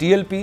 TLP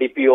DPO,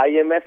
IMF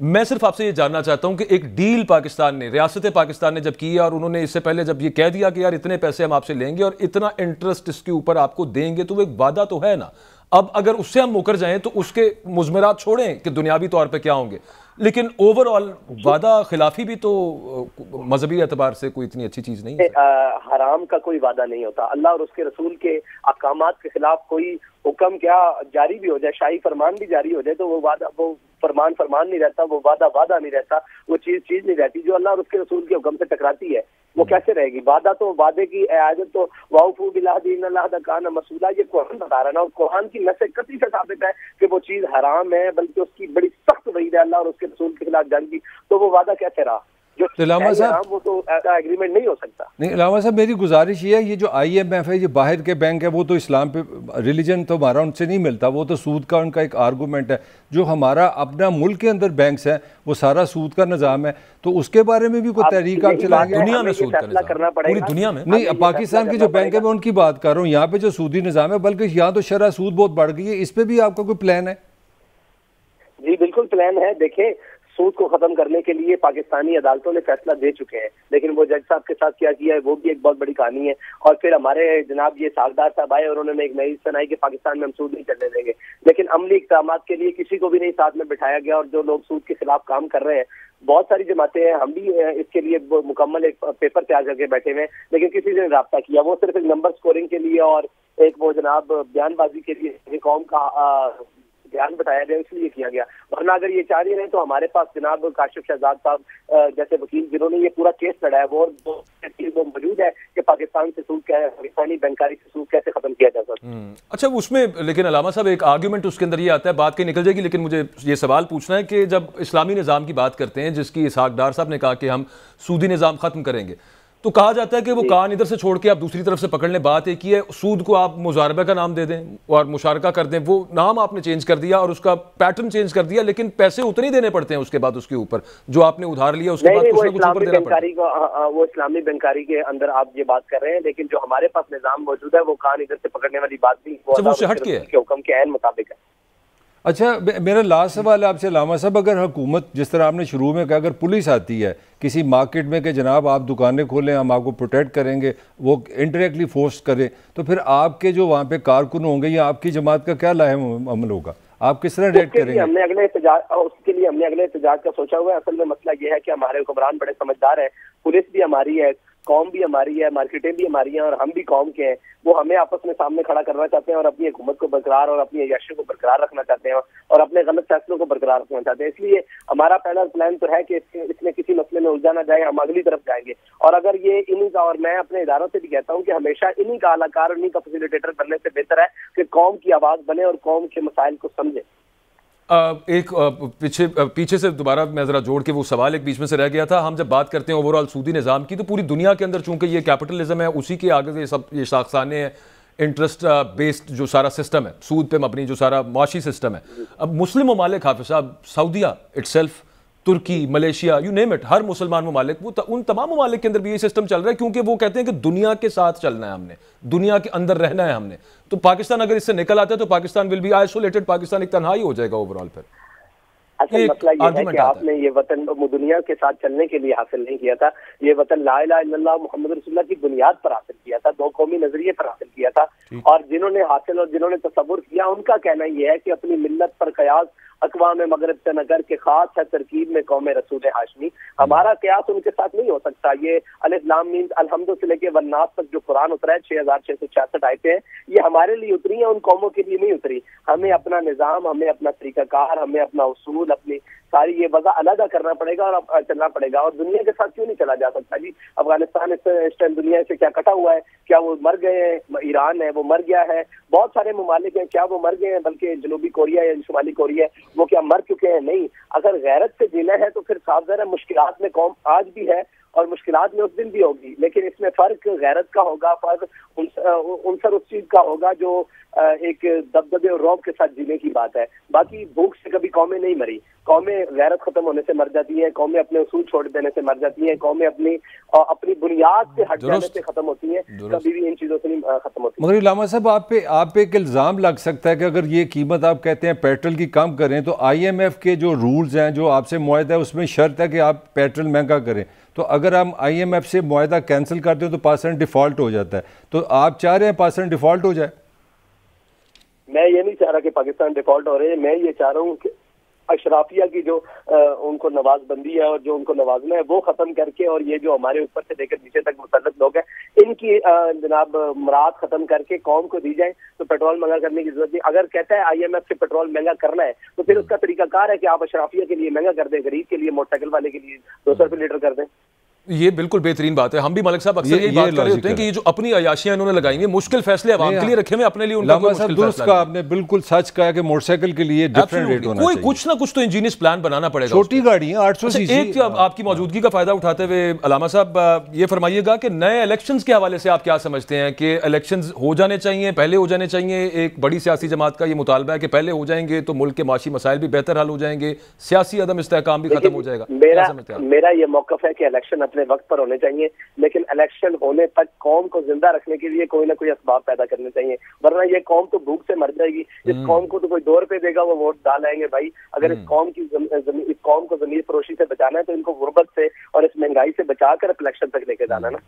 میں صرف آپ سے یہ جاننا چاہتا ہوں کہ ایک ڈیل پاکستان نے، ریاست پاکستان نے جب کی اور انہوں نے اس سے پہلے جب یہ کہہ دیا کہ یار اتنے پیسے ہم آپ سے لیں گے اور اتنا انٹرسٹ اس کے اوپر آپ کو دیں گے، تو وہ ایک وعدہ تو ہے نا. اب اگر اس سے ہم مکر جائیں تو اس کے مضمرات چھوڑیں کہ دنیاوی طور پہ کیا ہوں گے، لیکن اوور آل وعدہ خلافی بھی تو مذہبی اعتبار سے کوئی اتنی اچھی چیز نہیں ہے. حرام کا کوئی وعدہ نہیں ہوتا. اللہ اور اس کے رسول کے احکامات کے خلاف کوئی حکم کیا جاری بھی ہو جائے، شاہی فرمان بھی جاری ہو جائے، تو وہ وعدہ، وہ فرمان نہیں رہتا، وہ وعدہ نہیں رہتا، وہ چیز نہیں رہتی. جو اللہ اور اس کے رسول کے حکم سے ٹکراتی ہے وہ کیسے رہے گی؟ وعدہ تو وعدے کی اعادت تو واوفوا بالعہد ان العہد کان مسئولہ، یہ قرآن بتا رہا ہے نا. اور قرآن کی نص قطعی سے ثابت ہے کہ وہ چیز حرام ہے، بلکہ اس کی بڑی سخت وعید ہے اللہ اور اس کے رسول کے خلاف جنگ کی. تو وہ وعدہ کیسے رہا؟ علامہ صاحب وہ تو ایسا ایگریمنٹ نہیں ہو سکتا. نہیں علامہ صاحب، میری گزارش یہ ہے، یہ جو IMF ہے، یہ باہر کے بینک ہے، وہ تو اسلام پہ، ریلیجن تو ہمارا ان سے نہیں ملتا، وہ تو سود کا ان کا ایک آرگومنٹ ہے. جو ہمارا اپنا ملک کے اندر بینکس ہیں وہ سارا سود کا نظام ہے، تو اس کے بارے میں بھی کوئی تحریک آپ چلائیں گے؟ دنیا میں سود کا نظام پوری دنیا میں نہیں، پاکستان کے جو بینک ہے میں ان کی بات کر رہا ہوں. یہاں پہ جو سودی نظام ہے، بلکہ یہاں تو شرح سود بہت بڑھ گئی ہے، اس پہ بھی آپ کا کوئی پلان ہے؟ جی بالکل پلان ہے. دیکھیں، سود کو ختم کرنے کے لیے پاکستانی عدالتوں نے فیصلہ دے چکے ہیں، لیکن وہ جج صاحب کے ساتھ کیا کیا ہے وہ بھی ایک بہت بڑی کہانی ہے. اور پھر ہمارے جناب یہ ساغدار صاحب آئے اور انہوں نے ایک نئی سنائی کہ پاکستان میں ہم سود نہیں چلنے دیں گے، لیکن عملی اقدامات کے لیے کسی کو بھی نہیں ساتھ میں بٹھایا گیا. اور جو لوگ سود کے خلاف کام کر رہے ہیں، بہت ساری جماعتیں ہیں، ہم بھی اس کے لیے مکمل ایک پیپر تیار کر کے بیٹھے ہوئے ہیں، لیکن کسی نے رابطہ کیا. وہ صرف ایک نمبر سکورنگ کے لیے اور ایک وہ جناب بیان بازی کے لیے قوم کا دھیان بتایا گیا، اس لیے کیا گیا. ورنہ اگر یہ چاہ رہے ہیں تو ہمارے پاس جناب کاشف شہزاد صاحب جیسے وکیل جنہوں نے یہ پورا کیس لڑا ہے وہ موجود ہے کہ پاکستان سے سود کیا ہے، پاکستانی بینکاری سے سود کیسے ختم کیا جا سکتا ہے. اچھا، اس میں لیکن علامہ صاحب ایک آرگیومنٹ اس کے اندر یہ آتا ہے، بات کہیں نکل جائے گی، لیکن مجھے یہ سوال پوچھنا ہے کہ جب اسلامی نظام کی بات کرتے ہیں جس کی اسحاق ڈار صاحب نے کہا کہ ہم سودی نظام ختم کریں گے، تو کہا جاتا ہے کہ وہ کان ادھر سے چھوڑ کے آپ دوسری طرف سے پکڑ لیں. بات ایک ہی ہے، سود کو آپ مزاربہ کا نام دے دیں اور مشارکہ کر دیں، وہ نام آپ نے چینج کر دیا اور اس کا پیٹرن چینج کر دیا، لیکن پیسے اتنے ہی دینے پڑتے ہیں اس کے بعد اس کے اوپر جو آپ نے ادھار لیا اس کے بعد کچھ نہ کچھ اوپر دینا پڑتا ہے. وہ اسلامی بینکاری کے اندر آپ یہ بات کر رہے ہیں، لیکن جو ہمارے پاس نظام موجود ہے وہ کان ادھر سے پکڑنے والی بات نہیں، وہ اس سے ہٹ کے حکم کے عین مطابق ہے. اچھا، میرا لاسٹ سوال ہے آپ سے علامہ صاحب، اگر حکومت جس طرح آپ نے شروع میں کہا، اگر پولیس آتی ہے کسی مارکیٹ میں کہ جناب آپ دکانیں کھولیں، ہم آپ کو پروٹیکٹ کریں گے، وہ انڈائریکٹلی فورس کریں، تو پھر آپ کے جو وہاں پہ کارکن ہوں گے یا آپ کی جماعت کا کیا لاہم عمل ہوگا؟ آپ کس طرح ریٹ کریں گے؟ ہم نے اگلے احتجاج کا سوچا ہوا ہے. اصل میں مسئلہ یہ ہے کہ ہمارے حکمران بڑے سمجھدار ہیں، پولیس بھی ہماری ہے، قوم بھی ہماری ہے، مارکیٹیں بھی ہماری ہیں اور ہم بھی قوم کے ہیں. وہ ہمیں آپس میں سامنے کھڑا کرنا چاہتے ہیں اور اپنی حکومت کو برقرار اور اپنی عیاشی کو برقرار رکھنا چاہتے ہیں اور اپنے غلط فیصلوں کو برقرار رکھنا چاہتے ہیں. اس لیے ہمارا پہلا پلان تو ہے کہ اس میں کسی مسئلے میں الجھا نہ جائے، ہم اگلی طرف جائیں گے. اور اگر یہ انہی کا، اور میں اپنے اداروں سے بھی کہتا ہوں کہ ہمیشہ انہی کا اعلی کار اور انہی کا فیسیلیٹیٹر بننے سے بہتر ہے کہ قوم کی آواز بنے اور قوم کے مسائل کو سمجھے. ایک پیچھے سے دوبارہ میں ذرا جوڑ کے وہ سوال ایک بیچ میں سے رہ گیا تھا. ہم جب بات کرتے ہیں اوورآل سودی نظام کی، تو پوری دنیا کے اندر چونکہ یہ کیپٹلزم ہے، اسی کے آگے یہ ساختانے ہیں، انٹرسٹ بیسڈ جو سارا سسٹم ہے، سود پہ مبنی جو سارا معاشی سسٹم ہے. اب مسلم ممالک، حافظ صاحب، سعودیہ اٹ سیلف، ترکی، ملیشیا، یو نیم اٹ، ہر مسلمان ممالک، وہ ان تمام ممالک کے اندر بھی یہ سسٹم چل رہا ہے، کیونکہ وہ کہتے ہیں کہ دنیا کے ساتھ چلنا ہے، ہم نے دنیا کے اندر رہنا ہے ہم نے. تو پاکستان اگر اس سے نکل آتا ہے تو Pakistan will be isolated, Pakistan ایک تنہائی ہو جائے گا اوورآل. پھر اصل مسئلہ یہ ہے کہ آپ نے یہ وطن دنیا کے ساتھ چلنے کے لیے حاصل نہیں کیا تھا، یہ وطن لا الہ الا اللہ محمد رسول اللہ کی بنیاد پر حاصل کیا تھا، دو قومی نظریے پر حاصل کیا تھا. اور جنہوں نے حاصل اور جنہوں نے تصور کیا، ان کا کہنا یہ ہے کہ اپنی ملت پر قیاس اقوام مغرب سے نہ کر کے خاص ہے ترکیب میں قوم رسول ہاشمی. ہمارا قیاس ان کے ساتھ نہیں ہو سکتا. یہ الف لام میم الحمد سے لے کے والناس تک جو قرآن اترا ہے 6666 آیتیں ہیں، یہ ہمارے لیے اتری ہیں، ان قوموں کے لیے نہیں اتری. ہمیں اپنا نظام، ہمیں اپنا طریقہ کار، ہمیں اپنا اصول، اپنی ساری یہ وضع علیحدہ کرنا پڑے گا اور چلنا پڑے گا. اور دنیا کے ساتھ کیوں نہیں چلا جا سکتا جی؟ افغانستان اس ٹائم دنیا سے کیا کٹا ہوا ہے؟ کیا وہ مر گئے ہیں؟ ایران ہے وہ مر گیا ہے، بہت سارے ممالک ہیں، کیا وہ مر گئے ہیں؟ بلکہ جنوبی کوریا یا شمالی کوریا وہ کیا مر چکے ہیں؟ نہیں. اگر غیرت سے جینا ہے تو پھر صاف ظاہر ہے مشکلات میں قوم آج بھی ہے اور مشکلات میں اس دن بھی ہوگی، لیکن اس میں فرق غیرت کا ہوگا، فرق عنصر اس چیز کا ہوگا جو ایک دبدبے اور رعب کے ساتھ جینے کی بات ہے. باقی بھوک سے کبھی قومیں نہیں مری, قومیں غیرت ختم ہونے سے مر جاتی ہیں, قومیں اپنے اصول چھوڑ دینے سے مر جاتی ہیں, قومیں اپنی بنیاد سے ہٹ جانے سے ختم ہوتی ہیں, کبھی بھی ان چیزوں سے نہیں ختم ہوتی. مگر علامہ صاحب آپ پہ ایک الزام لگ سکتا ہے کہ اگر یہ قیمت آپ کہتے ہیں پیٹرول کی کم کریں تو آئی ایم ایف کے جو رولز ہیں جو آپ سے معاہدہ ہے اس میں شرط ہے کہ آپ پیٹرول مہنگا کریں, تو اگر ہم آئی ایم ایف سے معاہدہ کینسل کرتے ہیں تو پاکستان ڈیفالٹ ہو جاتا ہے, تو آپ چاہ رہے ہیں پاکستان ڈیفالٹ ہو جائے؟ میں یہ نہیں چاہ رہا کہ پاکستان ڈیفالٹ ہو رہے ہیں, میں یہ چاہ رہا ہوں کہ اشرافیہ کی جو ان کو نواز بندی ہے اور جو ان کو نوازنا ہے وہ ختم کر کے, اور یہ جو ہمارے اوپر سے لے کر نیچے تک مسلط لوگ ہیں ان کی جناب مراد ختم کر کے قوم کو دی جائیں, تو پیٹرول مہنگا کرنے کی ضرورت نہیں. اگر کہتا ہے آئی ایم ایف سے پیٹرول مہنگا کرنا ہے تو پھر اس کا طریقہ کار ہے کہ آپ اشرافیہ کے لیے مہنگا کر دیں, غریب کے لیے موٹر سائیکل والے کے لیے 200 روپے لیٹر کر دیں. یہ بالکل بہترین بات ہے. ہم بھی ملک صاحب اکثر یہی بات کر رہے ہوتے ہیں کہ یہ جو اپنی عیاشیاں انہوں نے لگائی ہیں, مشکل فیصلے عوام کے لیے رکھے ہوئے, اپنے لیے ان کا کوئی مشکل فیصلہ نہیں. آپ نے بالکل سچ کہا کہ موٹر سائیکل کے لیے ڈیفرنٹ ریٹ ہونا چاہیے, کچھ نہ کچھ تو انجینئس پلان بنانا پڑے گا. چھوٹی گاڑی ہیں 800 سی سی. ایک آپ کی موجودگی کا فائدہ اٹھاتے ہوئے علامہ صاحب یہ فرمائیے گا کہ نئے الیکشنز کے حوالے سے آپ کیا سمجھتے ہیں کہ الیکشنز ہو جانے چاہیے, پہلے ہو جانے چاہیے؟ ایک بڑی سیاسی جماعت کا یہ مطالبہ ہے کہ پہلے ہو جائیں گے تو ملک کے معاشی مسائل بھی بہتر حل ہو جائیں گے, سیاسی عدم استحکام بھی ختم ہو جائے گا. میرا یہ موقف ہے کہ الیکشن اپنے وقت پر ہونے چاہیے, لیکن الیکشن ہونے تک قوم کو زندہ رکھنے کے لیے کوئی نہ کوئی اسباب پیدا کرنے چاہیے, ورنہ یہ قوم تو بھوک سے مر جائے گی. اس قوم کو تو کوئی 2 روپے دے گا وہ ووٹ ڈال آئیں گے بھائی. اگر اس قوم کو ضمیر فروشی سے بچانا ہے تو ان کو غربت سے اور اس مہنگائی سے بچا کر الیکشن تک لے کے جانا نا.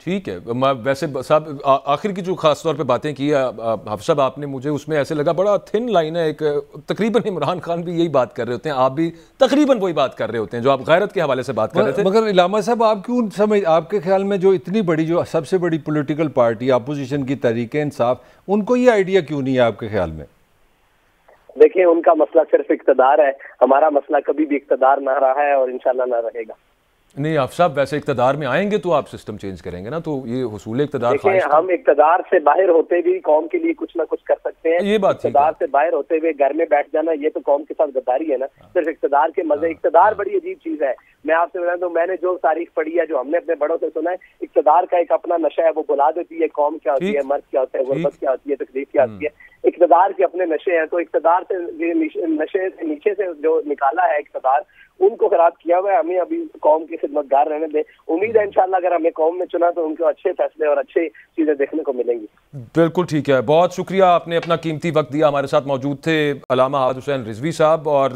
ٹھیک ہے. ویسے صاحب آخر کی جو خاص طور پہ باتیں کی حفظ صاحب آپ نے, مجھے اس میں ایسے لگا بڑا تھن لائن ہے, ایک تقریباً عمران خان بھی یہی بات کر رہے ہوتے ہیں, آپ بھی تقریباً وہی بات کر رہے ہوتے ہیں جو آپ غیرت کے حوالے سے بات کر رہے تھے. مگر علامہ صاحب آپ کیوں سمجھ, آپ کے خیال میں جو اتنی بڑی جو سب سے بڑی پولیٹیکل پارٹی اپوزیشن کی تحریک انصاف, ان کو یہ آئیڈیا کیوں نہیں ہے آپ کے خیال میں؟ دیکھیں ان کا مسئلہ صرف اقتدار ہے, ہمارا مسئلہ کبھی بھی اقتدار نہ رہا ہے اور انشاءاللہ نہ رہے گا. نہیں حفظ صاحب, ویسے اقتدار میں آئیں گے تو آپ سسٹم چینج کریں گے نا, تو یہ حصول اقتدار خواہش ہم اقتدار سے باہر ہوتے بھی قوم کے لیے کچھ نہ کچھ کر سکتے ہیں. یہ بات اقتدار سے باہر ہوتے ہوئے گھر میں بیٹھ جانا یہ تو قوم کے ساتھ غداری ہے نا. صرف اقتدار کے مزے, اقتدار بڑی عجیب چیز ہے. میں آپ سے بتا دوں, میں نے جو تاریخ پڑھی ہے, جو ہم نے اپنے بڑوں سے سنا ہے, اقتدار کا ایک اپنا نشہ ہے, وہ بلا دیتی ہے قوم کیا ہوتی ہے, مرض کیا ہوتا ہے, غربت کیا ہوتی ہے, تکلیف کیا ہوتی ہے. اقتدار کے اپنے نشے ہیں, تو اقتدار سے نشے سے نیچے سے جو نکالا ہے اقتدار, ان کو خراب کیا ہوا ہے. ہمیں ابھی قوم کی خدمتگار رہنے دیں. امید ہے انشاءاللہ اگر ہمیں قوم نے چنا تو ان کو اچھے فیصلے اور اچھی چیزیں دیکھنے کو ملیں گی. بالکل ٹھیک ہے, بہت شکریہ, آپ نے اپنا قیمتی وقت دیا. ہمارے ساتھ موجود تھے علامہ حافظ حسین رضوی صاحب. اور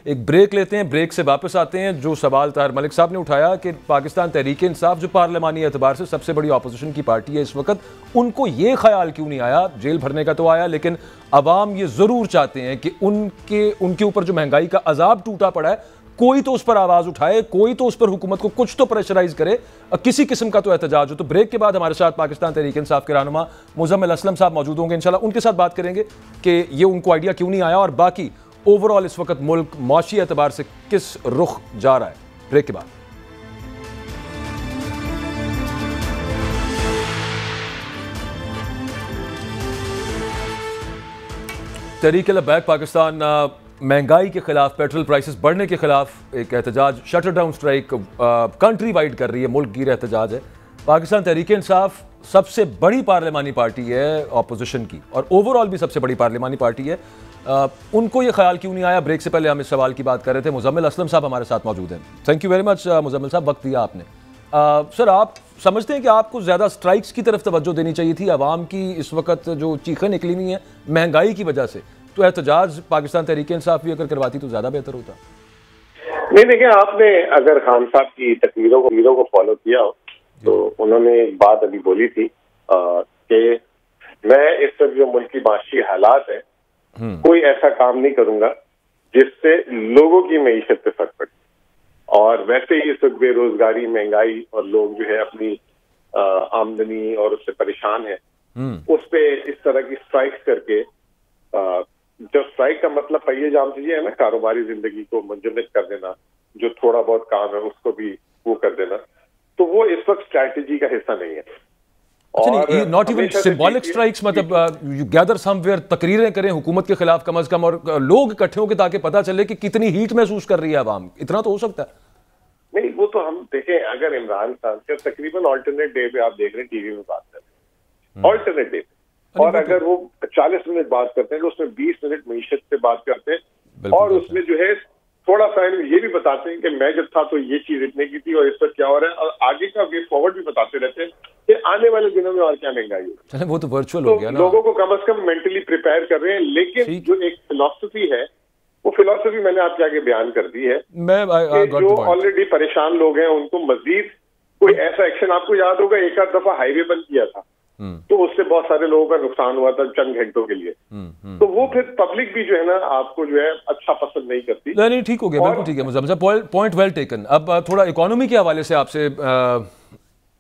ایک بریک لیتے ہیں, بریک سے واپس آتے ہیں. جو سوال طاہر ملک صاحب نے اٹھایا کہ پاکستان تحریک انصاف جو پارلیمانی اعتبار سے سب سے بڑی اپوزیشن کی پارٹی ہے اس وقت, ان کو یہ خیال کیوں نہیں آیا, جیل بھرنے کا تو آیا, لیکن عوام یہ ضرور چاہتے ہیں کہ ان کے اوپر جو مہنگائی کا عذاب ٹوٹا پڑا ہے, کوئی تو اس پر آواز اٹھائے, کوئی تو اس پر حکومت کو کچھ تو پریشرائز کرے, کسی قسم کا تو احتجاج ہو. تو بریک کے بعد ہمارے ساتھ پاکستان تحریک انصاف کے رہنما مزمل اسلم صاحب موجود ہوں گے, انشاءاللہ ان کے ساتھ بات کریں گے کہ یہ ان کو آئیڈیا کیوں نہیں آیا, اور باقی اوور آل اس وقت ملک معاشی اعتبار سے کس رخ جا رہا ہے. بریک کے بعد تحریک لبیک پاکستان مہنگائی کے خلاف, پیٹرول پرائسز بڑھنے کے خلاف ایک احتجاج, shutter down strike countrywide کر رہی ہے, ملک گیر احتجاج ہے. پاکستان تحریک انصاف سب سے بڑی پارلیمانی پارٹی ہے اپوزیشن کی, اور اوور آل بھی سب سے بڑی پارلیمانی پارٹی ہے. ان کو یہ خیال کیوں نہیں آیا؟ بریک سے پہلے ہم اس سوال کی بات کر رہے تھے. مزمل اسلم صاحب ہمارے ساتھ موجود ہیں. Thank you very much Muzammil صاحب, وقت دیا آپ نے. سر, آپ سمجھتے ہیں کہ آپ کو زیادہ سٹرائکس کی طرف توجہ دینی چاہیے تھی؟ عوام کی اس وقت جو چیخیں نکلی ہوئی ہیں مہنگائی کی وجہ سے, تو احتجاج پاکستان تحریک انصاف بھی اگر کرواتی تو زیادہ بہتر ہوتا. نہیں دیکھیں, آپ نے اگر خان صاحب کی تقریروں کو فالو کیا ہو تو انہوں نے ایک بات ابھی بولی تھی کہ میں اس وقت جو ملک کی معاشی حالات ہے کوئی ایسا کام نہیں کروں گا جس سے لوگوں کی معیشت پہ فرق پڑے. اور ویسے ہی اس وقت بے روزگاری, مہنگائی اور لوگ جو ہے اپنی آمدنی اور اس سے پریشان ہیں, اس پہ اس طرح کی سٹرائکس کر کے, جو سٹرائک کا مطلب پہیے جام چاہیے ہے نا, کاروباری زندگی کو منجمد کر دینا, جو تھوڑا بہت کام ہے اس کو بھی وہ کر دینا, تو وہ اس وقت اسٹریٹجی کا حصہ نہیں ہے. ناٹ ایون سمبولک سٹرائکس, مطلب یو گیدر سم ویئر, تقریریں کریں حکومت کے خلاف کم از کم, اور لوگ اکٹھے ہوں کہ تاکہ پتہ چلے کہ کتنی ہیٹ محسوس کر رہی ہے عوام, اتنا تو ہو سکتا ہے. نہیں, وہ تو ہم دیکھیں, اگر عمران خان سے تقریباً آلٹرنیٹ ڈے پہ آپ دیکھ رہے ہیں ٹی وی میں بات کر رہے ہیں, آلٹرنیٹ ڈے پہ اور اگر وہ 40 منٹ بات کرتے ہیں تو اس میں 20 منٹ معیشت سے بات کرتے ہیں اور اس میں جو ہے تھوڑا سا یہ بھی بتاتے ہیں کہ میں جب تھا تو یہ چیز اتنے کی تھی اور اس پر کیا ہو رہا ہے، اور آگے کا وے فارورڈ بھی بتاتے رہتے ہیں کہ آنے والے دنوں میں اور کیا مہنگائی ہوگی. وہ تو ورچوئل ہو گیا نا، لوگوں کو کم از کم مینٹلی پریپیئر کر رہے ہیں. لیکن جو ایک فلسفی ہے وہ فلسفی میں نے آپ کے آگے بیان کر دی ہے کہ جو آلریڈی پریشان لوگ ہیں ان کو مزید کوئی ایسا ایکشن، آپ کو یاد ہوگا ایک آدھ دفعہ ہائی وے بند کیا تھا تو اس سے بہت سارے لوگوں کا نقصان ہوا تھا چند گھنٹوں کے لیے. تو وہ پھر پبلک بھی جو ہے نا آپ کو جو ہے اچھا پسند نہیں کرتی. نہیں ٹھیک ہو گیا، بالکل ٹھیک ہے مزمل صاحب، پوائنٹ ویل ٹیکن. اب تھوڑا اکانومی کے حوالے سے آپ سے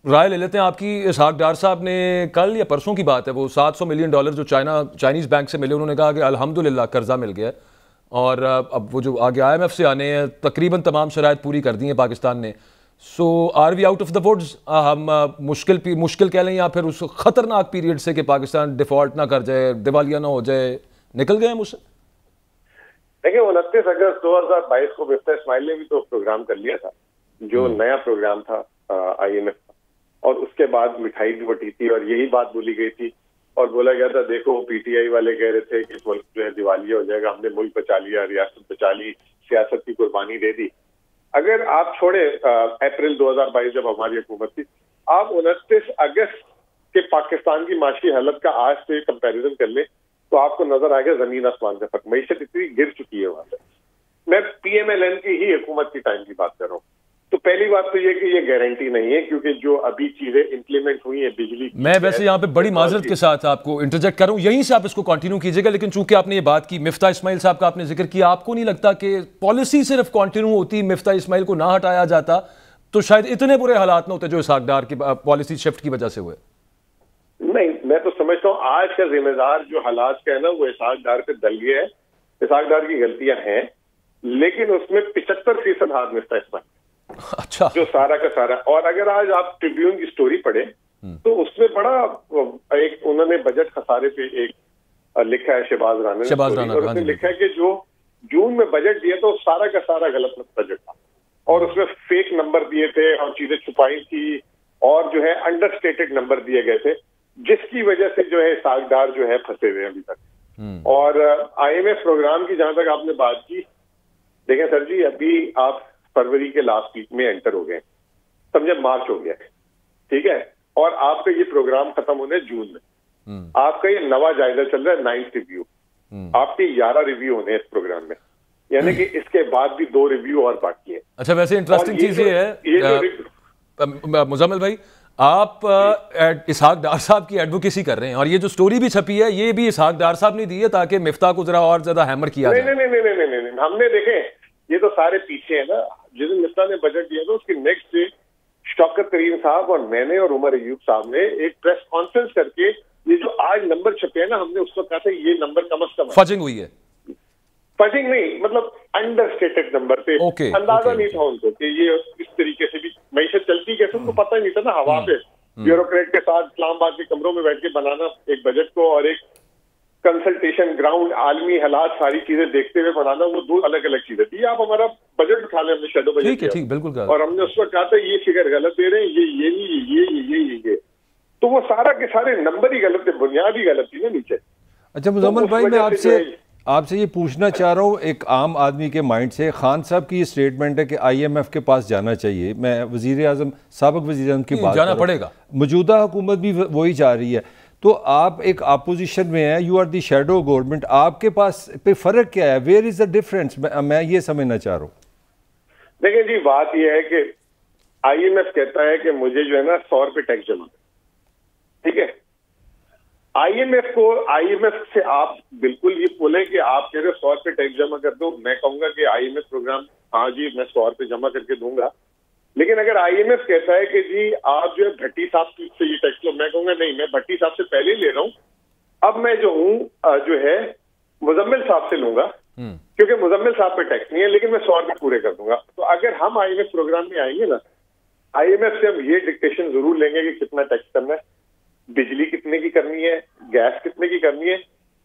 رائے لے لیتے ہیں. آپ کی اسحاق ڈار صاحب نے کل یا پرسوں کی بات ہے، وہ $700 ملین جو چائنیز بینک سے ملے، انہوں نے کہا کہ الحمدللہ قرضہ مل گیا اور اب وہ جو آگے IMF سے آنے ہیں تقریباً تمام شرائط پوری کر دی ہیں پاکستان نے. So are we out of the woods? ہم مشکل کہہ لیں یا پھر اس خطرناک پیریڈ سے کہ پاکستان ڈیفالٹ نہ کر جائے، دیوالیہ نہ ہو جائے، نکل گئے ہم اس سے؟ دیکھیں 29 اگست 2022 کو مفتاح اسماعیل نے بھی تو پروگرام کر لیا تھا، جو نیا پروگرام تھا IMF کا، اور اس کے بعد مٹھائی بھی بٹی تھی اور یہی بات بولی گئی تھی اور بولا گیا تھا دیکھو PTI والے کہہ رہے تھے کہ ملک جو ہے دیوالیہ ہو جائے گا، ہم نے ملک بچا لیا، ریاست بچا لی، سیاست کی قربانی دے دی. اگر آپ چھوڑے اپریل 2022 جب ہماری حکومت تھی، آپ 29 اگست کے پاکستان کی معاشی حالت کا آج سے کمپیریزن کر لیں تو آپ کو نظر آئے گا زمین آسمان کا فرق. معیشت اتنی گر چکی ہے وہاں سے. میں PMLN کی ہی حکومت کی ٹائم کی بات کر رہا ہوں. تو پہلی بات تو یہ کہ یہ گارنٹی نہیں ہے کیونکہ جو ابھی چیزیں امپلیمنٹ ہوئی ہیں بجلی، میں ویسے یہاں پہ بڑی معذرت کے ساتھ آپ کو انٹرجیکٹ کر رہا ہوں، یہیں سے آپ اس کو کنٹینیو کیجیے گا، لیکن چونکہ آپ نے یہ بات کی مفتاح اسماعیل صاحب کا آپ نے ذکر کیا، آپ کو نہیں لگتا کہ پالیسی صرف کنٹینیو ہوتی، مفتاح اسماعیل کو نہ ہٹایا جاتا تو شاید اتنے برے حالات نہ ہوتے جو اسحاق ڈار کی پالیسی شفٹ کی وجہ سے ہوئے؟ نہیں، میں تو سمجھتا ہوں آج کا ذمہ دار جو حالات کا ہے نا وہ اسحاق ڈار پہ دل گیا ہے. اسحاق ڈار کی غلطیاں ہیں لیکن اس میں 75% ہاتھ مفتاح اسماعیل، اچھا، جو سارا کا سارا. اور اگر آج آپ ٹریبیون کی سٹوری پڑھیں تو اس میں بڑا ایک انہوں نے بجٹ خسارے پہ ایک لکھا ہے شہباز رانا نے، اور اس نے لکھا ہے کہ جو جون میں بجٹ دیا تو سارا کا سارا غلط بجٹ تھا اور اس میں فیک نمبر دیے تھے اور چیزیں چھپائی تھی اور جو ہے انڈر اسٹیٹڈ نمبر دیے گئے تھے، جس کی وجہ سے جو ہے اسحاق ڈار جو ہے پھنسے ہوئے ابھی تک. اور IMF پروگرام کی جہاں تک آپ نے بات کی، دیکھیں سر جی، ابھی آپ فروری کے لاسٹ ویک میں انٹر ہو گئے، سمجھے مارچ ہو گیا، ٹھیک ہے، اور آپ کا یہ پروگرام ختم ہونے جون میں. آپ کا یہ نواں جائزہ چل رہا ہے 9th ریویو، آپ کے 11 ریویو ہونے اس پروگرام میں، یعنی کہ اس کے بعد بھی 2 ریویو اور باقی ہے. اچھا، ویسے انٹرسٹنگ چیز یہ ہے مزمل بھائی، آپ اسحاق ڈار صاحب کی ایڈوکیسی کر رہے ہیں اور یہ جو سٹوری بھی چھپی ہے یہ بھی اسحاق ڈار صاحب نے دی ہے تاکہ مفتاح کو ذرا اور زیادہ ہیمر کیا جائے. نہیں، ہم نے دیکھیں یہ تو سارے پیچھے ہیں نا. جس دن مفتاح نے بجٹ دیا تھا اس کی نیکسٹ ڈے شوکت ترین صاحب اور میں نے اور عمر ایوب صاحب نے ایک پریس کانفرنس کر کے یہ جو آج نمبر چھپے ہیں نا، ہم نے اس کو کہا تھا یہ نمبر کم از کم فجنگ ہوئی ہے، فجنگ نہیں مطلب انڈر اسٹیٹڈ نمبر پہ اندازہ نہیں تھا ان کو کہ یہ اس طریقے سے بھی معیشت چلتی کیسے، ان کو پتہ ہی نہیں تھا نا. ہوا پہ بیوروکریٹ کے ساتھ اسلام آباد کے کمروں میں بیٹھ کے بنانا ایک بجٹ کو اور ایک کنسلٹیشن گراؤنڈ عالمی حالات ساری چیزیں دیکھتے ہوئے بنانا، وہ 2 الگ الگ چیزیں تھی. آپ ہمارا بجٹ اٹھا لیں، ہم نے شیڈو بجٹ ٹھیک بالکل، اور ہم نے اس کو کہا تھا یہ فگر غلط دے رہے ہیں، یہ تو وہ سارا کے سارے نمبر ہی غلط تھے، بنیاد ہی غلط تھی نا نیچے. اچھا مزمل بھائی، میں آپ سے یہ پوچھنا چاہ رہا ہوں ایک عام آدمی کے مائنڈ سے، خان صاحب کی یہ اسٹیٹمنٹ ہے کہ IMF کے پاس جانا چاہیے، میں وزیر اعظم سابق وزیر اعظم کی بات جانا پڑے گا، موجودہ حکومت بھی وہی چاہ رہی ہے، تو آپ ایک اپوزیشن میں ہیں، you are the shadow government, آپ کے پاس پہ فرق کیا ہے؟ Where is the difference? میں یہ سمجھنا چاہ رہا ہوں. دیکھیں جی، بات یہ ہے کہ IMF کہتا ہے کہ مجھے جو ہے نا 100 روپے ٹیکس جمع، ٹھیک ہے. IMF سے آپ بالکل یہ بولیں کہ آپ کہہ رہے 100 روپے ٹیکس جمع کر دو، میں کہوں گا کہ IMF پروگرام ہاں جی میں 100 روپے جمع کر کے دوں گا. لیکن اگر IMF کہتا ہے کہ جی آپ جو ہے بھٹی صاحب سے یہ ٹیکس لو، میں کہوں گا نہیں، میں بھٹی صاحب سے پہلے ہی لے رہا ہوں، اب میں جو ہوں جو ہے مزمل صاحب سے لوں گا کیونکہ مزمل صاحب پہ ٹیکس نہیں ہے، لیکن میں 100 روپے پورے کر دوں گا. تو اگر ہم IMF پروگرام میں آئیں گے نا، IMF سے ہم یہ ڈکٹیشن ضرور لیں گے کہ کتنا ٹیکس کرنا ہے، بجلی کتنے کی کرنی ہے، گیس کتنے کی کرنی ہے.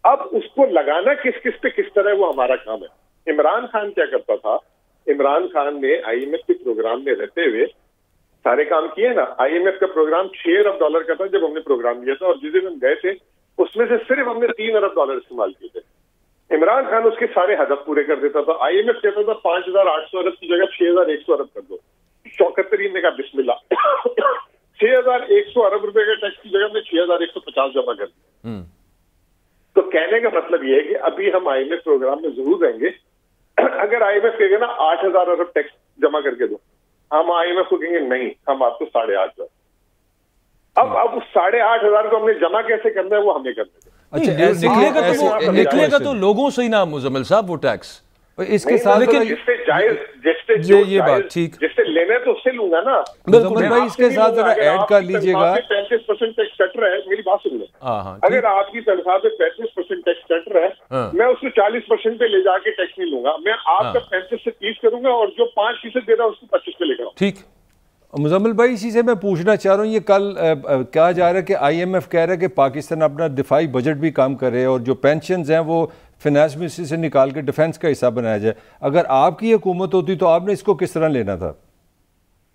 اب اس کو لگانا کس کس پہ کس طرح وہ ہمارا کام ہے. عمران خان کیا کرتا تھا، عمران خان نے IMF کے پروگرام میں رہتے ہوئے سارے کام کیے نا. IMF کا پروگرام $6 ارب کا تھا جب ہم نے پروگرام دیا تھا، اور جس دن ہم گئے تھے اس میں سے صرف ہم نے $3 ارب استعمال کیے تھے. عمران خان اس کے سارے ہدف پورے کر دیتا تھا. IMF کہتا تھا 5,800 ارب کی جگہ 6,100 ارب کر دو. شوکت ترین نے کہا بسم اللہ 6,100 ارب روپے کا ٹیکس کی جگہ میں 6,150 جمع کر دی. تو کہنے کا مطلب یہ ہے کہ ابھی ہم IMF پروگرام میں ضرور رہیں گے. اگر IMF کہے گا نا 8,000 ارب ٹیکس جمع کر کے دو, ہم IMF کو کہیں گے نہیں, ہم آپ کو 8,500. اب اس 8,500 کو ہم نے جمع کیسے کرنا ہے وہ ہمیں کرنا ہے. اچھا نکلے گا تو لوگوں سے ہی نا مزمل صاحب وہ ٹیکس, اس کے ساتھ جس سے جائز یہ بات ٹھیک, جس سے لینے تو اس سے لوں گا نا. مزمل بھائی اس کے ساتھ ذرا ایڈ کر لیجیے گا. 35% ٹیکس کٹ رہا ہے, میری بات سن لیں. اگر آپ کی تنخواہ پہ 35% ٹیکس کٹ رہا ہے, میں اس کو 40% پہ لے جا کے ٹیکس نہیں لوں گا. میں آپ کا 35 سے 30 کروں گا اور جو 5% دے رہا ہے اس کو 25 پہ لے کر. ٹھیک. مزمل بھائی اسی سے میں پوچھنا چاہ رہا ہوں, یہ کل کہا جا رہا ہے کہ IMF کہہ رہا ہے کہ پاکستان اپنا دفاعی بجٹ بھی کام کرے اور جو پینشنز ہیں وہ فنانس منسٹری سے نکال کے ڈیفنس کا حصہ بنایا جائے. اگر آپ کی حکومت ہوتی تو آپ نے اس کو کس طرح لینا تھا؟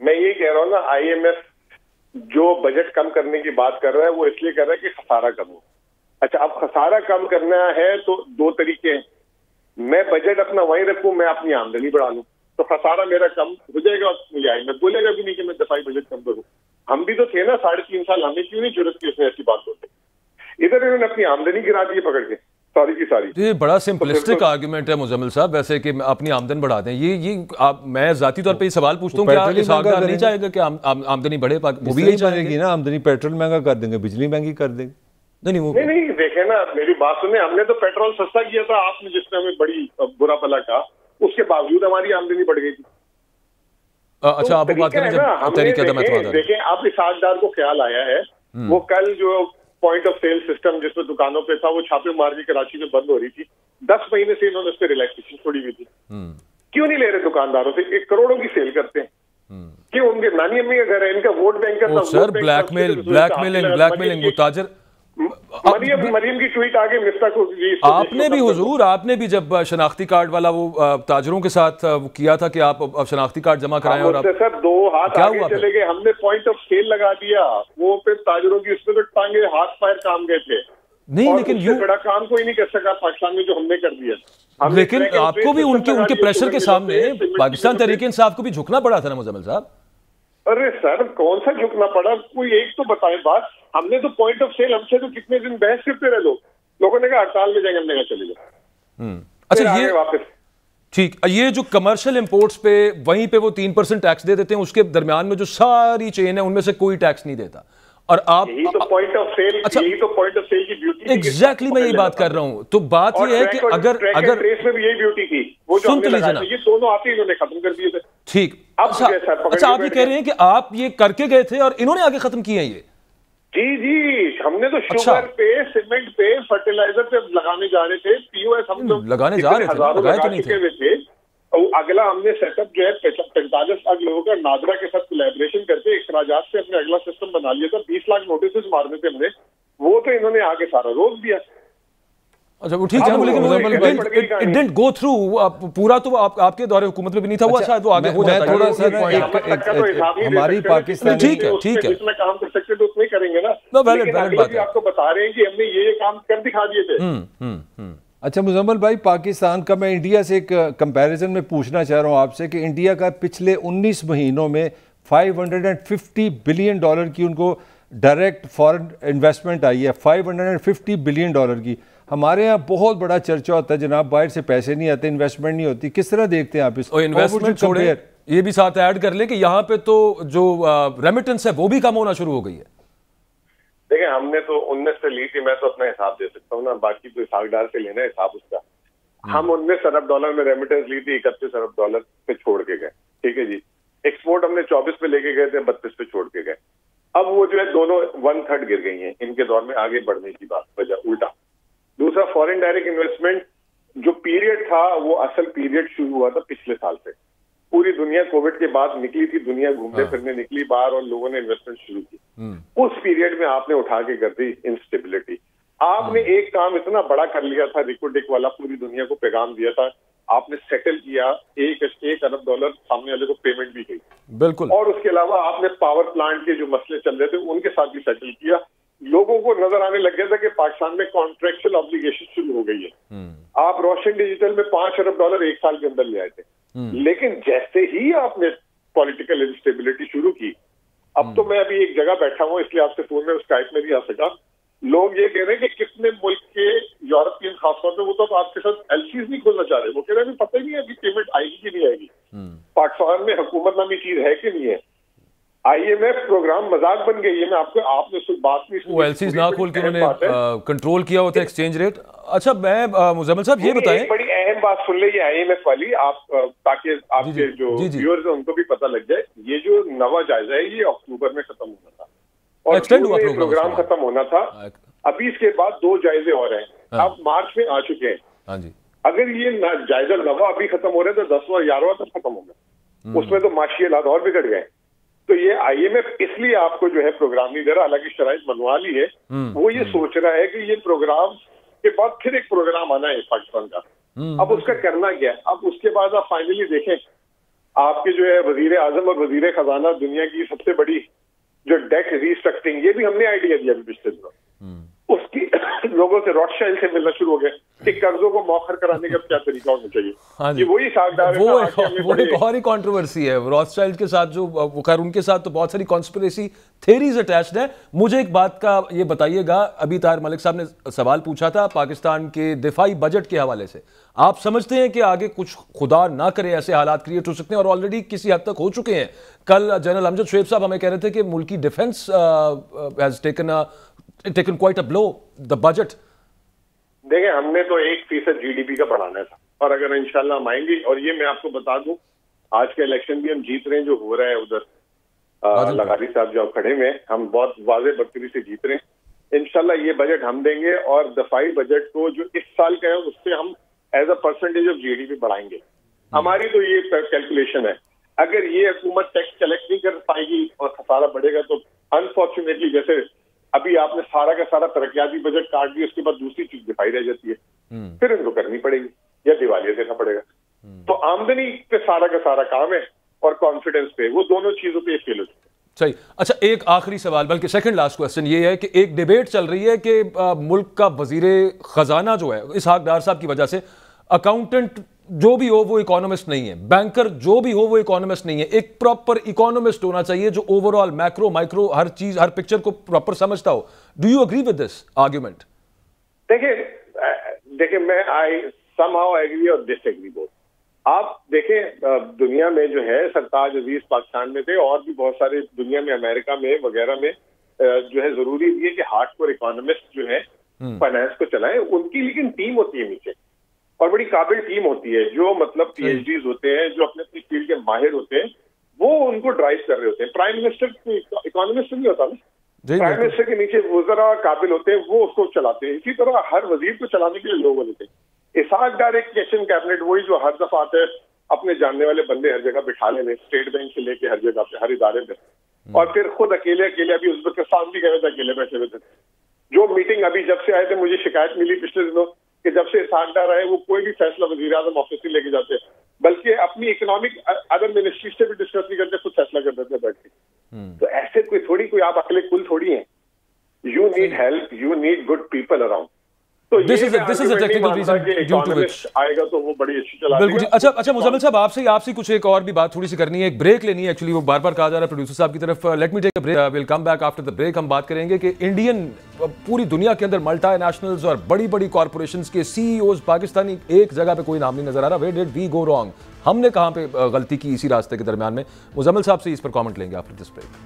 میں یہ کہہ رہا ہوں نا, IMF جو بجٹ کم کرنے کی بات کر رہا ہے وہ اس لیے کر رہا ہے کہ خسارہ کم ہو. اچھا اب خسارہ کم کرنا ہے تو دو طریقے ہیں. میں بجٹ اپنا وہیں رکھوں, میں اپنی آمدنی بڑھا لوں تو خسارہ میرا کم ہو جائے گا. مجھے IMF بولے گا بھی نہیں کہ میں دفاعی بجٹ کم کروں. ہم بھی تو تھے نا 3.5 سال, ہمیں کیوں نہیں ضرورت کی اس نے ایسی بات بولتے. ادھر انہوں نے اپنی آمدنی گرا دی پکڑ کے ساری کی ساری. یہ بڑا سمپلسٹک آرگومنٹ ہے مزمل صاحب ویسے کہ اپنی آمدن بڑھا دیں. یہ میں ذاتی طور پہ یہ سوال پوچھتا ہوں, کیا اسحاق ڈار نہیں چاہے گا کہ آمدنی بڑھے؟ وہ بھی یہی چاہے گی نا, آمدنی پیٹرول مہنگا کر دیں گے, بجلی مہنگی کر دیں گے. نہیں دیکھیں نا, میری بات سنیں, ہم نے تو پیٹرول سستا کیا تھا, آپ نے جس نے ہمیں بڑی برا بھلا کہا, اس کے باوجود ہماری آمدنی بڑھ گئی تھی. اچھا آپ بات کریں جب طریقہ تھا. میں دیکھیں آپ اسحاق ڈار کو خیال آیا ہے, وہ کل جو پوائنٹ آف سیل سسٹم جس میں دکانوں پہ تھا وہ چھاپے مار کے کراچی میں بند ہو رہی تھی, 10 مہینے سے انہوں نے اس پہ ریلیکسیشن چھوڑی ہوئی تھی. کیوں نہیں لے رہے دکانداروں سے؟ 1 کروڑوں کی سیل کرتے ہیں. کیوں ان کے نانی امی کا گھر ہے, ان کا ووٹ بینک کا تھا. سر بلیک میلنگ وہ تاجر مریم کی ٹویٹ آگے مفتاح کو, آپ نے بھی حضور, آپ نے بھی جب شناختی کارڈ والا وہ تاجروں کے ساتھ کیا تھا کہ آپ شناختی کارڈ جمع کرائیں, اور سر 2 ہاتھ آگے چلے گئے. ہم نے پوائنٹ آف سیل لگا دیا, وہ پھر تاجروں کی اس پہ تو ٹانگے ہاتھ پیر کام گئے تھے. نہیں لیکن بڑا کام کوئی نہیں کر سکا پاکستان میں جو ہم نے کر دیا. لیکن آپ کو بھی ان کے پریشر کے سامنے پاکستان تحریک انصاف کو بھی جھکنا پڑا تھا نا مزمل صاحب. ارے سر کون سا جھکنا پڑا, کوئی ایک تو بتائیں بات. ہم نے تو پوائنٹ آف سیل, ہم سے تو کتنے دن بحث کرتے رہے لوگ, لوگوں نے کہا ہڑتال میں جائیں گے, ہم نے کہا چلے جاؤ. اچھا یہ واپس ٹھیک, یہ جو کمرشل امپورٹس پہ وہیں پہ وہ 3% ٹیکس دے دیتے ہیں, اس کے درمیان میں جو ساری چین ہے ان میں سے کوئی ٹیکس نہیں دیتا. اور آپ یہی تو پوائنٹ آف سیل, یہی تو پوائنٹ آف سیل کی بیوٹی ہے. ایگزیکٹلی میں یہی بات کر رہا ہوں. تو بات یہ ہے کہ اگر ٹریس میں بھی یہی بیوٹی تھی, وہ جو ہم نے لگایا تھا, یہ دونوں آتے انہوں نے ختم کر دیے تھے. ٹھیک. اچھا آپ یہ کہہ رہے ہیں کہ آپ یہ کر کے گئے تھے اور انہوں نے آگے ختم کیے ہیں یہ؟ جی ہم نے تو شوگر پہ, سیمنٹ پہ, فرٹیلائزر پہ لگانے جا رہے تھے. POS ہم تو لگانے جا رہے تھے. اگلا ہم نے سیٹ اپ جو ہے 45 لاکھ لوگوں کا نادرا کے ساتھ کولیبریشن کرتے اخراجات سے اپنے اگلا سسٹم بنا لیا تھا. 20 لاکھ نوٹسز مارنے تھے ہم نے, وہ تو انہوں نے آگے سارا روک دیا. اچھا وہ ٹھیک ہے, لیکن it didn't go through, پورا تو آپ کے دور حکومت میں بھی نہیں تھا, وہ شاید وہ آگے ہو جاتا ہے. تھوڑا سا ہماری پاکستان ٹھیک ہے جس میں کام کر سکتے تو اس میں کریں گے نا. لیکن آپ کو بتا رہے ہیں کہ ہم نے یہ کام کر دکھا دیے تھے. اچھا مزمل بھائی, پاکستان کا میں انڈیا سے ایک کمپیریزن میں پوچھنا چاہ رہا ہوں آپ سے کہ انڈیا کا پچھلے 19 مہینوں میں $550 بلین کی ان کو ڈائریکٹ فارن انویسٹمنٹ آئی ہے, $550 بلین کی. ہمارے ہاں بہت بڑا چرچا ہوتا ہے جناب, باہر سے پیسے نہیں آتے, انویسٹمنٹ نہیں ہوتی. کس طرح دیکھتے ہیں آپ اس کو؟ انویسٹمنٹ چھوڑیں, یہ بھی ساتھ ایڈ کر لیں کہ یہاں پہ تو جو ریمیٹنس ہے وہ بھی کم ہونا شروع ہو گئی ہے. دیکھیں ہم نے تو 19 سے لی تھی, میں تو اپنا حساب دے سکتا ہوں نا, باقی تو اسحاق ڈار سے لینا ہے حساب اس کا. ہم $19 ارب میں ریمیٹنس لی تھی, $31 ارب پہ چھوڑ کے گئے. ٹھیک ہے جی. ایکسپورٹ ہم نے 24 پہ لے کے گئے تھے, 32 پہ چھوڑ کے گئے. اب وہ جو ہے دونوں 1/3 گر گئی ہیں ان کے دور میں آگے بڑھنے کی بات وجہ الٹا. دوسرا فورن ڈائریکٹ انویسٹمنٹ جو پیریڈ تھا وہ اصل پیریڈ شروع ہوا تھا پچھلے سال سے. پوری دنیا کووڈ کے بعد نکلی تھی, دنیا گھومنے پھرنے نکلی باہر اور لوگوں نے انویسٹمنٹ شروع کی. اس پیریڈ میں آپ نے اٹھا کے کر دی انسٹیبلٹی. آپ نے ایک کام اتنا بڑا کر لیا تھا, ریکوڈک والا, پوری دنیا کو پیغام دیا تھا, آپ نے سیٹل کیا $1 ارب سامنے والے کو پیمنٹ بھی کی. بالکل. اور اس کے علاوہ آپ نے پاور پلانٹ کے جو مسئلے چل رہے تھے ان کے ساتھ بھی سیٹل کیا. لوگوں کو نظر آنے لگ گیا تھا کہ پاکستان میں کانٹریکچل آبلیگیشن شروع ہو گئی ہے. آپ روشن ڈیجیٹل میں $5 ارب ایک سال کے اندر لے آئے تھے, لیکن جیسے ہی آپ نے پولیٹیکل انسٹیبلٹی شروع کی, اب تو میں ابھی ایک جگہ بیٹھا ہوں اس لیے آپ سے فون میں اسکائپ میں بھی آ سکا, لوگ یہ کہہ رہے ہیں کہ کتنے ملک کے یورپین خاص طور پہ وہ تو آپ کے ساتھ ایل سیز نہیں کھولنا چاہ رہے, وہ کہہ رہے ہیں پتہ ہی نہیں ہے کہ پیمنٹ آئے گی کہ نہیں آئے گی, پاکستان میں حکومت نامی چیز ہے کہ نہیں ہے. آئی ایم ایف پروگرام مذاق بن گئی ہے. میں آپ نے بات نہیں سنی, وہ ایل سیز نہ کھول کے انہوں نے کنٹرول کیا ہوتا ہے ایکسچینج ریٹ. اچھا میں مزمل صاحب یہ بتائیں, بڑی اہم بات سن لیں یہ آئی ایم ایف والی, آپ تاکہ آپ کے جو ویورز ہیں ان کو بھی پتہ لگ جائے. یہ جو نواں جائزہ ہے یہ اکتوبر میں ختم ہونا تھا اور پروگرام ختم ہونا تھا. ابھی اس کے بعد 2 جائزے اور ہیں, اب مارچ میں آ چکے ہیں. اگر یہ جائزہ نوا ابھی ختم ہو رہا ہے تو 10واں 11واں تک ختم ہوگا, اس میں تو معاشی حالات اور بگڑ گئے. تو یہ آئی ایم ایف اس لیے آپ کو جو ہے پروگرام نہیں دے رہا, حالانکہ شرائط بنوا لی ہے. وہ یہ سوچ رہا ہے کہ یہ پروگرام کے بعد پھر ایک پروگرام آنا ہے پاکستان کا. اب اس کا کرنا کیا ہے؟ اب اس کے بعد آپ فائنلی دیکھیں, آپ کے جو ہے وزیر اعظم اور وزیر خزانہ دنیا کی سب سے بڑی جو ڈیٹ ریسٹرکچرنگ, یہ بھی ہم نے آئیڈیا دیا پچھلے دنوں, اس کی لوگوں سے روتشائلڈ سے ملنا شروع ہو گئے کہ قرضوں کو مؤخر کرانے کا کیا طریقہ ہونا چاہیے. یہ وہی ساختار ہے, وہ ایک اور ہی کنٹروورسی ہے روتشائلڈ کے ساتھ, جو خیر ان کے ساتھ تو بہت ساری کانسپریسی تھیریز اٹیچڈ ہیں. مجھے ایک بات کا یہ بتائیے گا, ابھی طاہر ملک صاحب نے سوال پوچھا تھا پاکستان کے دفاعی بجٹ کے حوالے سے, آپ سمجھتے ہیں کہ آگے کچھ خدا نہ کرے ایسے حالات کریٹ ہو سکتے ہیں, اور آلریڈی کسی حد تک ہو چکے ہیں؟ کل جنرل امجد شعیب صاحب ہمیں کہہ رہے تھے کہ ملکی defence has taken quite a blow, the budget. دیکھیں ہم نے تو 1% جی ڈی پی کا بڑھانا تھا, اور اگر انشاءاللہ ہم آئیں گے, اور یہ میں آپ کو بتا دوں آج کا الیکشن بھی ہم جیت رہے ہیں, جو ہو رہا ہے ادھر لغاری صاحب جو کھڑے میں, ہم بہت واضح برتری سے جیت رہے ہیں. انشاءاللہ یہ بجٹ ہم دیں گے, اور دفاعی بجٹ کو جو اس سال کا ہے اس سے ہم as a percentage of G D P بڑھائیں گے. ہماری تو یہ کیلکولیشن ہے. اگر یہ حکومت ٹیکس کلیکٹ نہیں کر پائے گی اور خسارہ بڑھے گا تو انفارچونیٹلی جیسے ابھی آپ نے سارا کا سارا ترقیاتی بجٹ کاٹ دیا, اس کے بعد دوسری چیز دفاعی رہ جاتی ہے, پھر ان کو کرنی پڑے گی یا دیوالیہ دینا پڑے گا. تو آمدنی پہ سارا کا سارا کام ہے اور کانفیڈنس پہ, وہ دونوں چیزوں پہ فیل ہو چکے. صحیح. اچھا ایک آخری سوال, بلکہ سیکنڈ لاسٹ کوسچن یہ ہے کہ ایک ڈیبیٹ چل رہی ہے کہ ملک کا وزیر خزانہ جو ہے اسحاق ڈار صاحب کی وجہ سے, اکاؤنٹنٹ جو بھی ہو وہ اکانومسٹ نہیں ہے, بینکر جو بھی ہو وہ اکانومسٹ نہیں ہے, ایک پراپر اکانومسٹ ہونا چاہیے جو اوور آل میکرو مائکرو ہر چیز ہر پکچر کو پراپر سمجھتا ہو. Do you agree with this argument? دیکھیں میں آئی سم ہاؤ ایگری اور ڈس ایگری بوتھ. آپ دیکھیں دنیا میں جو ہے سرتاج عزیز پاکستان میں تھے, اور بھی بہت سارے دنیا میں امریکہ میں وغیرہ میں جو ہے ضروری بھی ہے کہ ہارڈ کور اکانومسٹ جو ہے فائنانس کو چلائیں. ان کی لیکن ٹیم ہوتی ہے نیچے, اور بڑی قابل ٹیم ہوتی ہے, جو مطلب پی ایچ ڈیز ہوتے ہیں, جو اپنے فیلڈ کے ماہر ہوتے ہیں, وہ ان کو ڈرائیو کر رہے ہوتے ہیں. پرائم منسٹر اکانومسٹ نہیں ہوتا نا, پرائم منسٹر کے نیچے وزراء قابل ہوتے ہیں, وہ اس کو چلاتے ہیں. اسی طرح ہر وزیر کو چلانے کے لیے لوگ ہوتے ہیں. اسحاق ڈار ایک کیشن کیبنٹ, وہی جو ہر دفعہ آتے ہیں اپنے جاننے والے بندے ہر جگہ بٹھا لینے, اسٹیٹ بینک سے لے کے ہر جگہ پہ ہر ادارے پہ, اور پھر خود اکیلے ابھی ازبکستان بھی گئے تھے, اکیلے بیٹھے ہوئے تھے. جو میٹنگ ابھی جب سے آئے تھے مجھے شکایت ملی پچھلے دنوں کہ جب سے اسحاق ڈار آئے وہ کوئی بھی فیصلہ وزیر اعظم آفس سے لے کے جاتے, بلکہ اپنی اکنامک ادر منسٹری سے بھی ڈسکس نہیں کرتے, خود فیصلہ کر دیتے بیٹھ کے. تو ایسے کوئی آپ اکیلے کل تھوڑی ہیں. You need help, you need good people around. This is a technical reason due to which آئے گا تو وہ بڑی اچھی چلا دے گا. بالکل. اچھا مزمل صاحب آپ سے کچھ ایک اور بھی بات تھوڑی سی کرنی ہے, ایک بریک لینی ہے ایکچولی, وہ بار بار کہا جا رہا ہے پروڈیوسر صاحب کی طرف. Let me take a break, we'll come back after the break. ہم بات کریں گے کہ انڈین پوری دنیا کے اندر ملٹی نیشنلز اور بڑی بڑی کارپوریشنز کے سی ای اوز پاکستانی ایک جگہ پہ کوئی نام نہیں نظر آ رہا. Where did we go wrong, ہم نے کہاں پہ غلطی کی اسی راستے کے درمیان میں؟ مزمل صاحب سے اس پر کامنٹ لیں گے آفٹر دس بریک.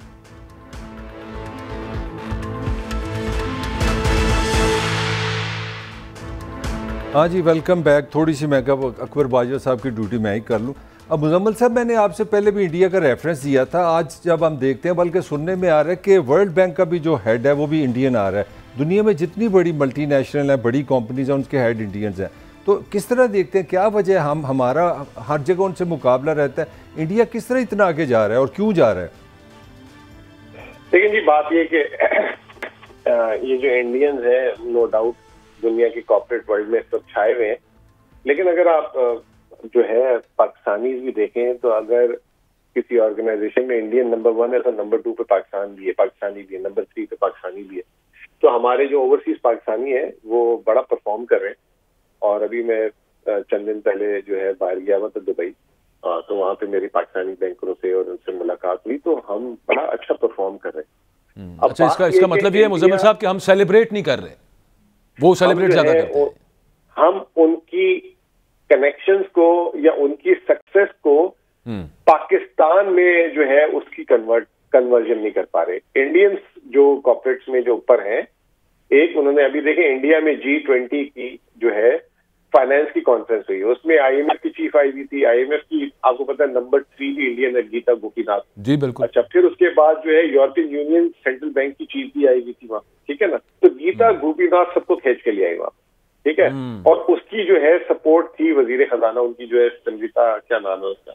ہاں جی ویلکم بیک. تھوڑی سی میں کہا اکبر باجوہ صاحب کی ڈیوٹی میں ہی کر لوں. اب مزمل صاحب میں نے آپ سے پہلے بھی انڈیا کا ریفرنس دیا تھا, آج جب ہم دیکھتے ہیں بلکہ سننے میں آ رہا ہے کہ ورلڈ بینک کا بھی جو ہیڈ ہے وہ بھی انڈین آ رہا ہے. دنیا میں جتنی بڑی ملٹی نیشنل ہیں, بڑی کمپنیز ہیں, ان کے ہیڈ انڈینز ہیں. تو کس طرح دیکھتے ہیں, کیا وجہ ہے ہمارا ہر جگہ ان سے مقابلہ رہتا ہے, انڈیا کس طرح اتنا آگے جا رہا ہے اور کیوں جا رہا ہے؟ لیکن جی بات یہ کہ یہ جو انڈینز ہیں نو ڈاؤٹ دنیا کی کارپوریٹ ورلڈ میں اس وقت چھائے ہوئے ہیں, لیکن اگر آپ جو ہے پاکستانیز بھی دیکھیں تو اگر کسی آرگنائزیشن میں انڈین نمبر 1 ہے تو نمبر 2 پہ پاکستان بھی ہے, پاکستانی بھی ہے, نمبر 3 پہ پاکستانی بھی ہے. تو ہمارے جو اوورسیز پاکستانی ہیں وہ بڑا پرفارم کر رہے ہیں. اور ابھی میں چند دن پہلے جو ہے باہر گیا ہوا تھا دبئی, تو وہاں پہ میری پاکستانی بینکروں سے اور ان سے ملاقات ہوئی, تو ہم بڑا اچھا پرفارم کر رہے ہیں. اچھا, اس کا مطلب یہ ہے مزمل صاحب کہ ہم سیلیبریٹ نہیں کر رہے, وہ سیلیبریٹ زیادہ کرتے ہیں. ہم ان کی کنیکشنز کو یا ان کی سکسیس کو پاکستان میں جو ہے اس کی کنورژن نہیں کر پا رہے. انڈینس جو کارپوریٹس میں جو اوپر ہیں, ایک انہوں نے ابھی دیکھیں انڈیا میں G20 کی جو ہے فائنانس کی کانفرنس ہوئی, اس میں IMF کی چیف آئی ہوئی تھی. IMF کی آپ کو پتا ہے نمبر 3 بھی انڈین ہے, گیتا گوپی-ناتھ. جی بالکل. اچھا, پھر اس کے بعد جو ہے یورپین یونین سینٹرل بینک کی چیف بھی آئی ہوئی تھی وہاں, ٹھیک ہے نا. تو گیتا گوپی-ناتھ سب کو کھینچ کے لے آئی وہاں, ٹھیک ہے. اور اس کی جو ہے سپورٹ تھی وزیر خزانہ ان کی جو ہے سنگیتا, کیا نام ہے اس کا,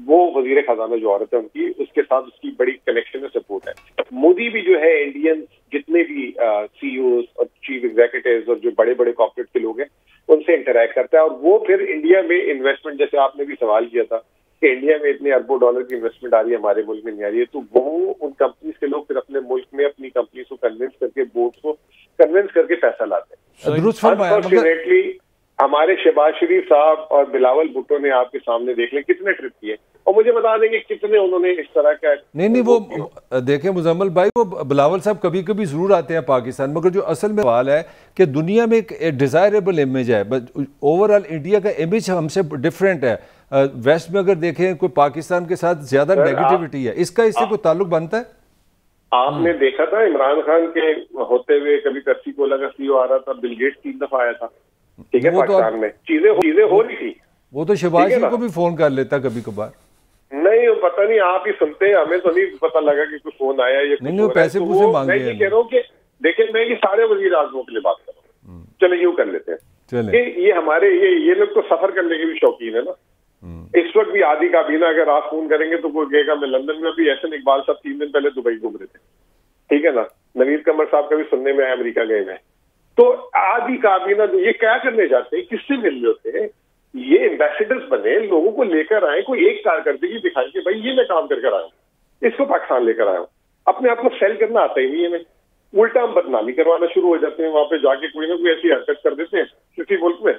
وہ وزیر خزانہ جو عورت ہے ان کی, اس کے ساتھ اس کی بڑی کنیکشن اور سپورٹ ہے. مودی بھی جو ہے انڈین جتنے بھی CEOs اور چیف ایگزیکٹوز اور جو بڑے بڑے کارپوریٹ کے لوگ ہیں ان سے انٹریکٹ کرتا ہے. اور وہ پھر انڈیا میں انویسٹمنٹ, جیسے آپ نے بھی سوال کیا تھا کہ انڈیا میں اتنے اربوں ڈالر کی انویسٹمنٹ آ رہی ہے, ہمارے ملک میں نہیں آ رہی ہے, تو وہ ان کمپنیز کے لوگ پھر اپنے ملک میں اپنی کمپنیز کو کنونس کر کے, بورڈ کو کنونس کر کے پیسہ لاتے ہیں. انفارچونیٹلی ہمارے شہباز شریف صاحب اور بلاول بھٹو نے آپ کے سامنے دیکھ لیں کتنے ٹرپ کیے, اور مجھے بتا دیں گے کتنے انہوں نے اس طرح کا. نہیں وہ دیکھیں مزمل بھائی, وہ بلاول صاحب کبھی کبھی ضرور آتے ہیں پاکستان, مگر جو اصل میں سوال ہے کہ دنیا میں ایک ڈیزائریبل امیج ہے, اوور آل انڈیا کا امیج ہم سے ڈفرینٹ ہے. ویسٹ میں اگر دیکھیں کوئی پاکستان کے ساتھ زیادہ نیگیٹیوٹی ہے, اس کا اس سے کوئی تعلق بنتا ہے؟ آپ نے دیکھا تھا عمران خان کے ہوتے ہوئے کبھی کرسی کولا کا CEO آ رہا تھا, بل گیٹس 3 دفعہ آیا تھا, ٹھیک ہے, پاکستان میں چیزیں ہو رہی تھی. وہ تو شہباز شریف کو بھی فون کر لیتا کبھی کبھار. نہیں پتہ نہیں, آپ ہی سنتے ہیں, ہمیں تو نہیں پتہ لگا کہ کوئی فون آیا یا نہیں, پیسے پوسے مانگے. میں یہ کہہ رہا ہوں کہ دیکھیں, میں یہ سارے وزیر اعظموں کے لیے بات کر رہا ہوں, چلے یوں کر لیتے ہیں کہ یہ ہمارے یہ لوگ تو سفر کرنے کے بھی شوقین ہے نا. اس وقت بھی آدھی کابینہ اگر آپ فون کریں گے تو کوئی کہے گا میں لندن میں بھی, احسن اقبال صاحب 3 دن پہلے دبئی گھوم رہے تھے, ٹھیک ہے نا. نوید قمر صاحب کا بھی سننے میں امریکہ گئے ہیں. تو آدھی کابینہ یہ کیا کرنے جاتے ہیں, کس سے مل رہے ہوتے ہیں, یہ ایمبیسیڈرز بنے, لوگوں کو لے کر آئے, کوئی ایک کارکردگی دکھائیں کہ بھائی یہ میں کام کر آیا ہوں, اس کو پاکستان لے کر آیا ہوں. اپنے آپ کو سیل کرنا آتا ہی نہیں ہے, الٹا ہم بدنامی کروانا شروع ہو جاتے ہیں. وہاں پہ جا کے کوئی نہ کوئی ایسی حرکت کر دیتے ہیں کسی ملک میں,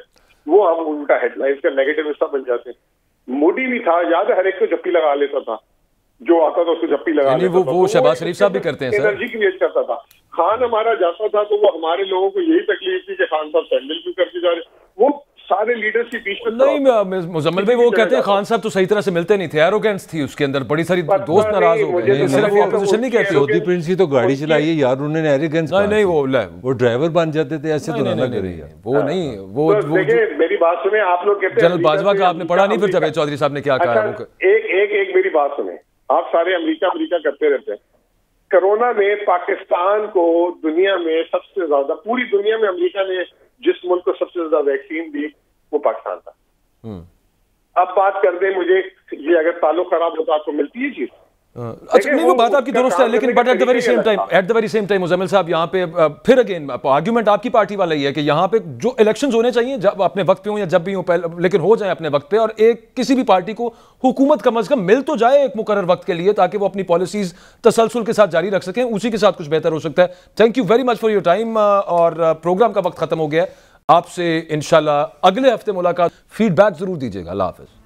وہ ہم الٹا ہیڈ لائنز کا نیگیٹو حصہ بن جاتے ہیں. مودی بھی تھا, یاد ہے, ہر ایک کو جپی لگا لیتا تھا, جو آتا تھا اس کو جپی لگا لیتا تھا. وہ شہباز شریف صاحب بھی کرتے ہیں, انرجی کریٹ کرتا تھا. خان ہمارا جاتا تھا تو وہ ہمارے لوگوں کو یہی تکلیف تھی کہ خان صاحب سینڈل کیوں کرتے جا رہے, وہ سارے لیڈرز کے بیچ میں. نہیں مزمل بھائی, وہ کہتے ہیں خان صاحب تو صحیح طرح سے ملتے نہیں تھے, ایروگینس تھی اس کے اندر, بڑی ساری دوست ناراض ہو گئے. صرف وہ اپوزیشن نہیں کہتی, سعودی پرنس کی تو گاڑی چلائی ہے یار, انہوں نے ایروگینس. نہیں وہ ڈرائیور بن جاتے تھے, ایسے تو نہ کرے یار. وہ نہیں, وہ میری بات سنیں, آپ لوگ کہتے ہیں جنرل باجوہ کا آپ نے پڑھا نہیں پھر جاوید چودھری صاحب نے کیا کہا. ایک میری بات سنیں, آپ سارے امریکہ کرتے رہتے ہیں. کرونا میں پاکستان کو دنیا میں سب سے زیادہ, پوری دنیا میں امریکہ نے جس ملک کو سب سے زیادہ ویکسین دی وہ پاکستان تھا. اب بات کر دیں مجھے, یہ اگر تعلق خراب ہوتا آپ کو ملتی ہے چیز. اچھا نہیں, وہ بات آپ کی درست ہے, لیکن but at the very same time Muzammil sahab, یہاں پہ پھر اگین آرگیومنٹ آپ کی پارٹی والا ہی ہے کہ یہاں پہ جو الیکشنز ہونے چاہیے جب اپنے وقت پہ ہوں یا جب بھی ہوں, لیکن ہو جائیں اپنے وقت پہ, اور ایک کسی بھی پارٹی کو حکومت کم از کم مل تو جائے ایک مقرر وقت کے لیے, تاکہ وہ اپنی پالیسیز تسلسل کے ساتھ جاری رکھ سکیں, اسی کے ساتھ کچھ بہتر ہو سکتا ہے. Thank you very much for your time, اور پروگرام کا وقت ختم ہو گیا. آپ سے انشاءاللہ اگلے ہفتے ملاقات. فیڈ بیک ضرور دیجیے گا. اللہ حافظ.